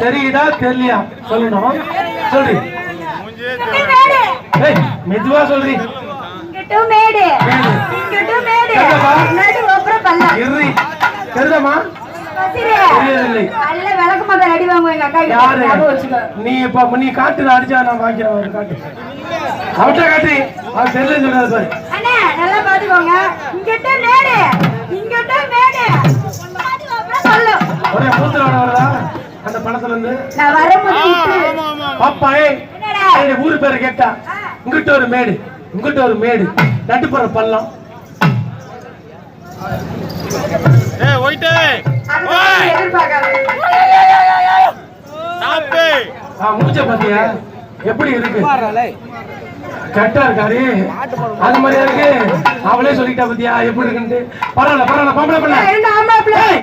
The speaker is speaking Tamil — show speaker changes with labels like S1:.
S1: தெரியுதா தெரியலையா சொல்லணும். சொல்லு. மெதுவா சொல்றீ. நீ காட்டு அடிச்சா நான் வாங்கிறேன். காட்டு அவட்ட காட்டு அவன் தெரியல சொல்றாரு பாரு.
S2: நல்லா பாத்துக்கோங்க.
S1: ஒரே மூத்திரோட வரதா அந்த பணத்துல இருந்து பாப்பா. ஊரு பேரை கேட்டா இங்கிட்ட ஒரு மேடு இங்கிட்ட ஒரு மேடு நட்டுப்புற பள்ளம். மூச்ச பாத்தியா எப்படி இருக்கு? கரெக்டா இருக்காரு. அது மாதிரியா இருக்கு. அவளே சொல்லிட்டா பாத்தியா எப்படி இருக்குன்ட்டு. பரவாயில்ல பரவாயில்ல.